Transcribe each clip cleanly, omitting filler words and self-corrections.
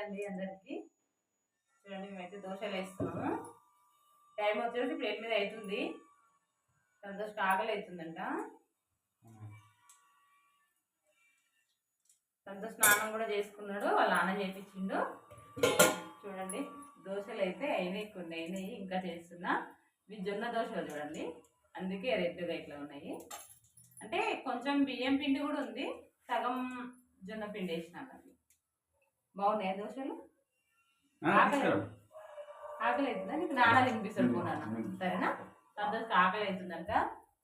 అండి అందరికి. చూడండి మేమైతే దోశలు వేస్తున్నాము. టైం వచ్చేసి ప్లేట్ మీద అవుతుంది. సంతోష్ ఆకలి అవుతుందంట. సంతోష్ స్నానం కూడా చేసుకున్నాడు, వాళ్ళ నాన్న చేయించిండు. చూడండి దోశలు అయితే అయినాయి, కొన్ని అయినాయి, ఇంకా చేస్తున్నా. ఇవి జొన్న దోశలు చూడండి, అందుకే రెడ్గా ఇట్లా ఉన్నాయి. అంటే కొంచెం బియ్యం పిండి కూడా ఉంది, సగం జొన్న పిండి వేసినాను. బాగున్నాయి దోశలు. ఆకలి అవుతుందా నీకు? నాన్న తినిపిస్తాడు పోనాను, సరేనా? సంతోష్ ఆకలి అవుతుందంట.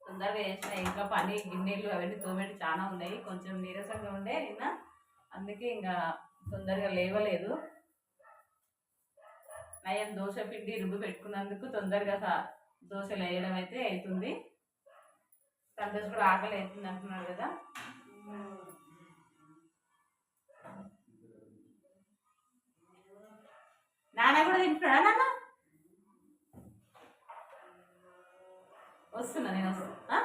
తొందరగా వేసిన, ఇంకా పని గిన్నెలు అవన్నీ తోమేటి చాలా ఉన్నాయి. కొంచెం నీరసంగా ఉండే నిన్న, అందుకే ఇంకా తొందరగా లేవలేదు. నయం దోశ పిండి రుబ్బు పెట్టుకున్నందుకు తొందరగా దోశలు వేయడం అయితే అవుతుంది. సంతోష్ కూడా ఆకలి అవుతుంది అంటున్నాడు కదా. నాన్న కూడా తింటున్నాడా? నాన్న వస్తున్నా, నేను వస్తున్నా.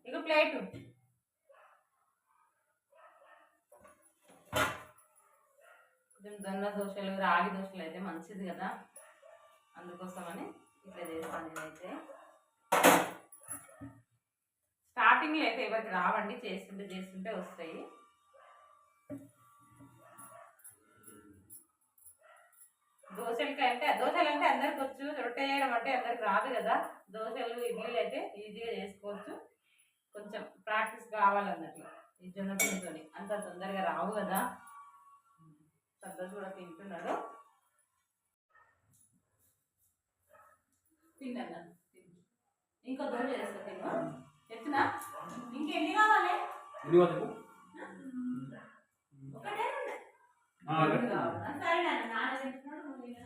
ఇక ప్లేటు జొన్న దోశలు, రాగి దోశలు అయితే మంచిది కదా, అందుకోసమని ఇట్లా చేస్తాను నేనైతే. స్టార్టింగ్లో అయితే ఎవరికి రావండి, చేస్తుంటే వస్తాయి. దోశలు అంటే అందరికి వచ్చు, రొట్టె చేయడం అంటే అందరికి రాదు కదా. దోశలు, ఇడ్లీలు అయితే ఈజీగా చేసుకోవచ్చు. కొంచెం ప్రాక్టీస్ కావాలన్నట్లు ఈ జొన్న పిండితో, అంత తొందరగా రావు కదా. సంతోష్ కూడా తింటున్నాడు. తిన్నా, ఇంకో దోశ చేస్తా, తిన్నా చెప్తున్నా. ఇంకెన్ని కావాలి? ఒకటే సరే నాన్న, నాన్న తింటున్నాడు, నువ్వు తిన్నా.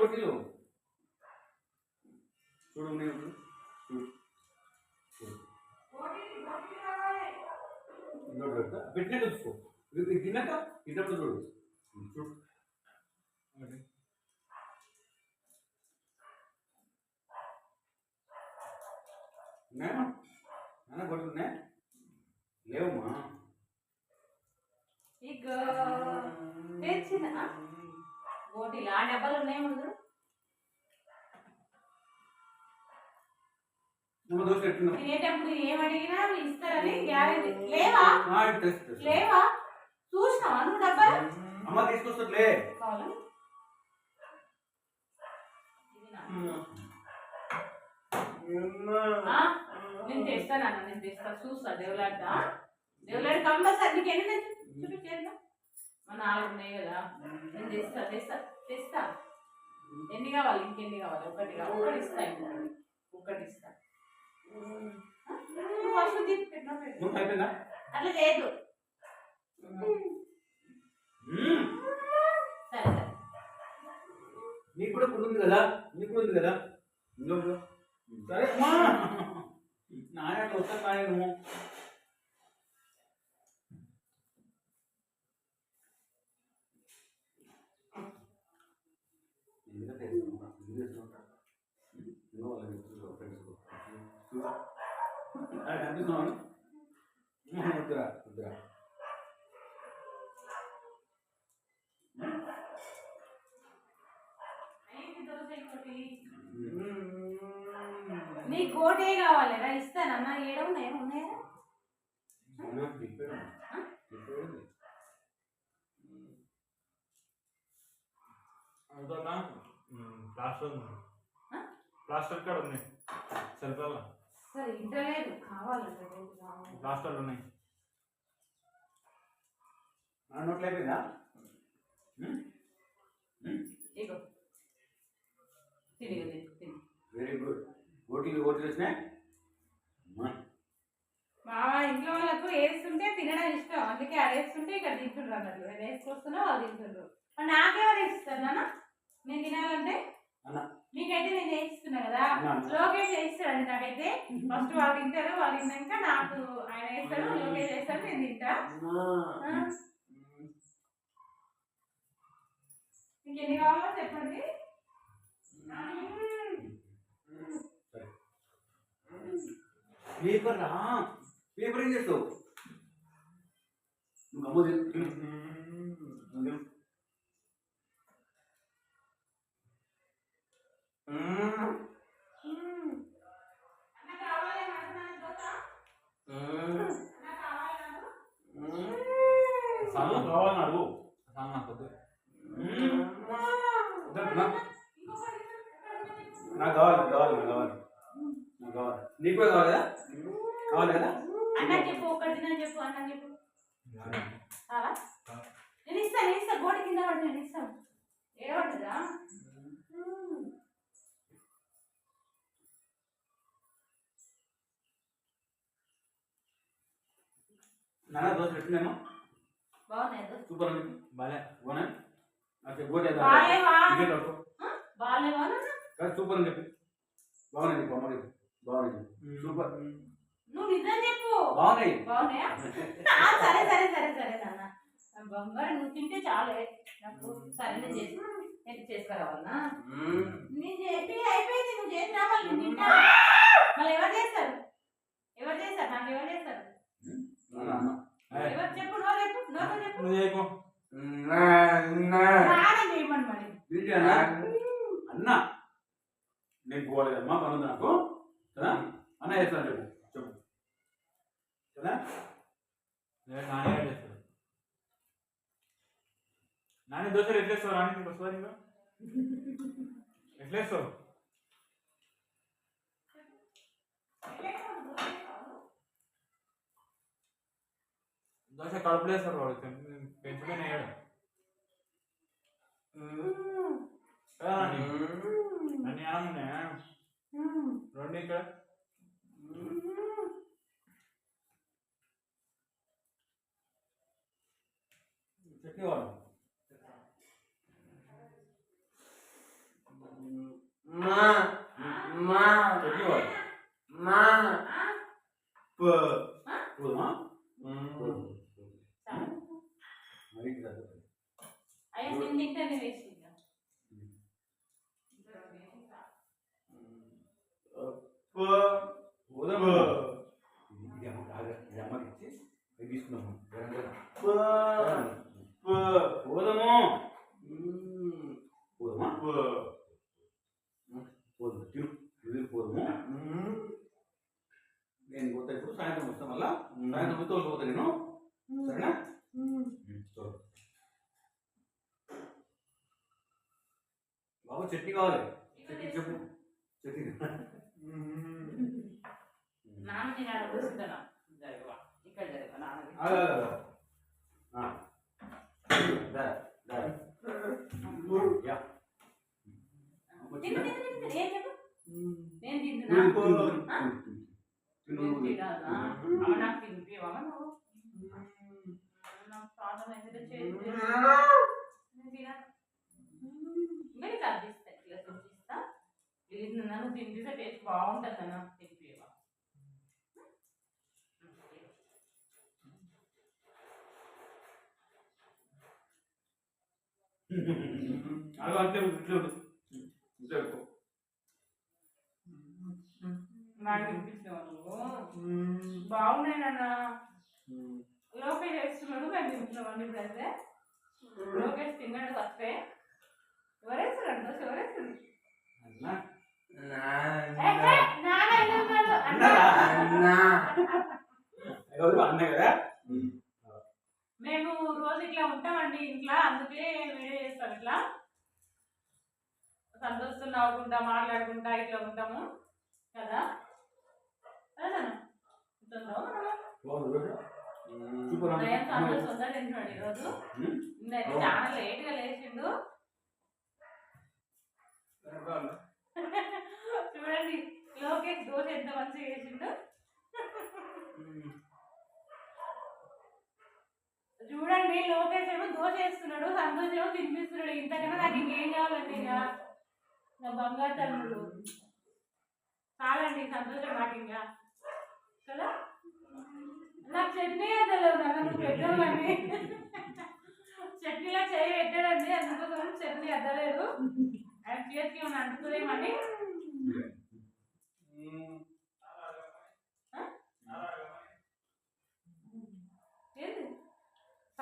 కొట్టిలు చూడు, పెట్టినా చూసుకో, తిన్నాక తిన్నప్పుడు చూడు. నాన్న కొట్టుకున్నా లేవమ్మా. ఇక తెచ్చిన గోటీలు ఆ డబ్బాలు ఉన్నాయి ముందు. తినేటప్పుడు ఏమడిగినా ఇస్తారని గ్యారెంటీ. లేవా చూసినావా నువ్వు డబ్బాలు? అమ్మ తీసుకొస్తలే. నేను తెస్తానన్న, నేను తెస్తా, చూస్తా. దేవులాట కంపల్సరీ నీకు ఎన్ని చూపించేదా? మా 4 ఉన్నాయి కదా, నేను తెస్తా. ఎన్ని కావాలి? ఇంకెన్ని కావాలి? ఒకటి ఇస్తా, ఒకటి ఇస్తా. అట్లా లేదు. సరే నీకు కూడా ఉంది కదా, సరే అమ్మా. నాయన వస్తాను నాయనము. కనిపిస్తున్నాను వద్దురా. నీ కోటే కావాలిరా, ఇస్తానన్న. ఏమున్నాయా? ప్లాస్టర్ కార్డ్ ఉన్నాయి, సెల్ఫాల సరే ఇంట్లో లేదు, కావాలంటే ప్లాస్టర్లు ఉన్నాయి. నోట్లు అయిపోయిందా? ఇగో తిని. Very good. ఓటీలు వచ్చినాయి. మా ఇంట్లో వాళ్ళకు వేస్తుంటే తినడం ఇష్టం, అందుకే అది వేస్తుంటే ఇక్కడ తింటుండ్రు అన్నట్లు. నేను వేసుకొస్తున్నా, వాళ్ళు తింటుండ్రు. నాకెవరు వేస్తారు నాన్న? నేను తినాలంటే మీకైతే నేను చేయిస్తున్నా కదా. లోకేష్ చేయిస్తాడండి నాకైతే. ఫస్ట్ వాళ్ళు తింటారు, వాళ్ళు తిన్నాక నాకు ఆయన వేస్తాడు, లోకేష్ వేస్తాడు, నేను తింటా. మీకు ఎన్ని కావాలో చెప్పండి. పేపర్ రా పేపర్ ఏం చేస్తావు నువ్వు గమ్ము తిను. నువ్వు తిను. సాల్నా కావాలన్నాడు సాల్నా కొద్ది నాకు కావాలి నాకు కావాలి నాకు కావాలి నాకు కావాలి నీకు కూడా కావాలి కదా కావాలి కదా అన్న చెప్పు ఒకటి తినని చెప్పు అన్న చెప్పు చాలా నేను ఇస్తా గోడ కింద పడి నేను ఇస్తాను ఏమంటుందా నాన్న దోశ ఎట్టిందేమో బాగున్నాయి సూపర్ అండి బాలే బాగున్నాయి అచ్చా గోట బాగాలేవా సూపర్ అని చెప్పి బాగున్నాయి బొమ్మడి బాగున్నాయి సూపర్ నువ్వు నిజం చెప్పు బాగున్నాయి బాగున్నాయా సరే సరే సరే సరే నాన్న బంగారు నువ్వు తింటే చాలే నాకు సరే నేను చేసి నేను చేసుకురావాలన్నా నేను చెప్పి అయిపోయింది నువ్వు చేసినా మళ్ళీ నేను తింటా మళ్ళీ ఎవరు చేస్తారు నాకు ఎవరు చేస్తారు ఎవరు చెప్పు నోరు చెప్పు నువ్వు నాన్న చేయమని మరి అన్న నేను పోవాలి కదమ్మా పనుంది నాకు కదా అన్న చేస్తాను చెప్పు చెప్పు కదా నానే చేస్తాను నాని దోశలు ఎట్లేస్తావు రాని నీకు వస్తుంది ఇంకా ఎట్లేస్తావు దోశ కడుపులేస్తారు వాడు పెంచుకొని వేయడం అన్ని ఆనందనే రెండు ఇక్కడ చట్నీ వాడు చట్నీ వాడు పోదుమా అయ్యో నేను తింటానే వేసి తీసుకున్నాము పోదము నేను పోతా ఇప్పుడు సాయంత్రం వస్తాం మళ్ళా సాయంత్రం వస్తే పోతా నేను సరేనా బాబు చట్నీ కావాలి చట్నీ చెప్పు చట్నీ నాన్న నేను కూర్చుంటాను ఇక్కడ జరుగు నాన్న నేను తింటున్నా నాకు తినిపివా నువ్వు నాకు ప్రాబ్లం అయితే ఇంకా అర్దిస్తా ఇట్లా చూపిస్తా ప్లీజ్ నన్ను తినిపిస్తే టేస్ట్ బాగుంటుంది అన్న తినిపివా అలా అంటే ఇంట్లో ఇంట్లో నాకు తినిపించినావు నువ్వు బాగున్నాయి నాన్న లోకేష్ వేస్తున్నాడు మేము తింటున్నామండి ఇప్పుడైతే లోకేష్ తిన్నాడు వస్తే ఎవరేస్తారు దోశ ఎవరేస్తుంది అన్న కదా మేము రోజు ఇట్లా ఉంటామండి ఇంట్లో అందుకే వీడియో చేస్తాం ఇట్లా సంతోషం నవ్వుకుంటా మాట్లాడుకుంటా ఇట్లా ఉంటాము కదా సంతోషం ఉందా తింటున్నాడు ఈరోజు ఇందైతే చాలా లేట్గా లేచిండు చూడండి లోకేష్ దోశ ఎంత మంచిగా వేసిండు చూడండి లోకేష్ ఏమో దోశ వేస్తున్నాడు సంతోష్ ఏమో తినిపిస్తున్నాడు ఇంతకన్నా నాకు ఇంకేం కావాలండి ఇక నా బంగారు తమ్ముడు చాలండి సంతోషం నాకు ఇంకా కదా నాకు చట్నీ అద్దలేవు నాన్న నువ్వు పెట్టాలని చట్నీలో చేయి పెట్టాడండి అందుకోసం చట్నీ అద్దలేదు ఆయన చేతికి ఏమైనా అంటుతుందేమని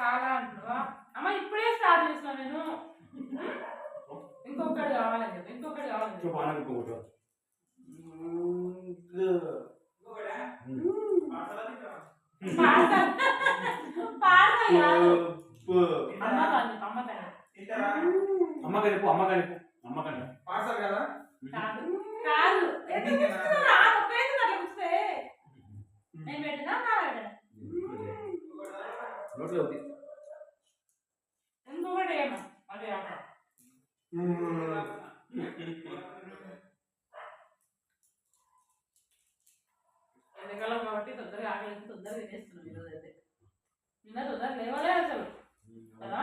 చాలా అంటున్నావా అమ్మ ఇప్పుడే స్టార్ట్ చేసిన నేను ఇంకొకటి కావాలని చెప్పి ఇంకొకటి కావాలని చెప్పు అన్న ఇంకొకటి అమ్మకాయ చెప్పు అమ్మకాయ చెప్పు అమ్మకాయ పార్సల్ కదా కాదు కాదు ఎందుకు కూర్చున్నావు? ఆ ఒకేది అట్లా కూర్చుంటే నేను పెట్టినా నా పెట్టినా నోట్లో ఉంది ఇంకొకటి ఏమో అదే అక్కడ ఎండాకాలం కాబట్టి తొందరగా ఆకలి తొందరగా తినేస్తున్నాం ఈరోజు అయితే నిన్న తొందరగా లేవలే అసలు కదా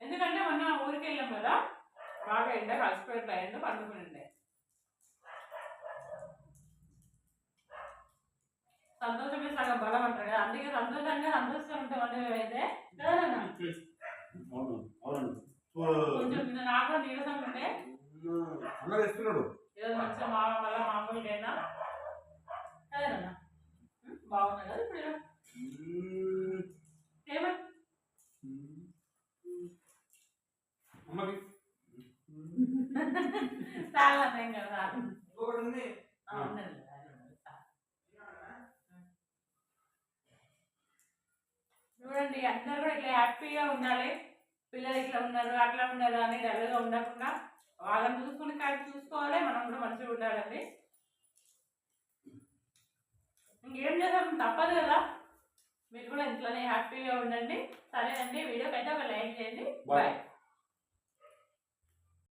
ఎందుకంటే మొన్న ఊరికి వెళ్ళాం కదా బాగా ఎండ కలిసిపోయిన ఎండ పండుకుని ఉండే సంతోషమే సగం బలం అంటారు కదా అందుకే సంతోషంగా ఉంటామని మేమైతే కొంచెం నిన్న నాకు కూడా నీరసం ఉంటే అన్న ఇస్తున్నాడు ఈరోజు మంచిగా మళ్ళీ మామూలుగా అయినా అదేనన్నా బాగున్నా కదా ఇప్పుడు ఏమని అమ్మకి చాలా ఏం కదా ఇంకొకటి ఉంది చూడండి అందరూ కూడా ఇట్లా హ్యాపీగా ఉండాలి పిల్లలు ఇట్లా ఉన్నారు అట్లా ఉన్నారు అని డల్గా ఉండకుండా వాళ్ళని చూసుకుని కలిసి చూసుకోవాలి మనం కూడా మంచిగా ఉండాలండి ఇంకేం చేద్దాం తప్పదు కదా మీరు కూడా ఇంట్లోనే హ్యాపీగా ఉండండి సరేనండి వీడియోకి అయితే ఒక లైక్ చేయండి బాయ్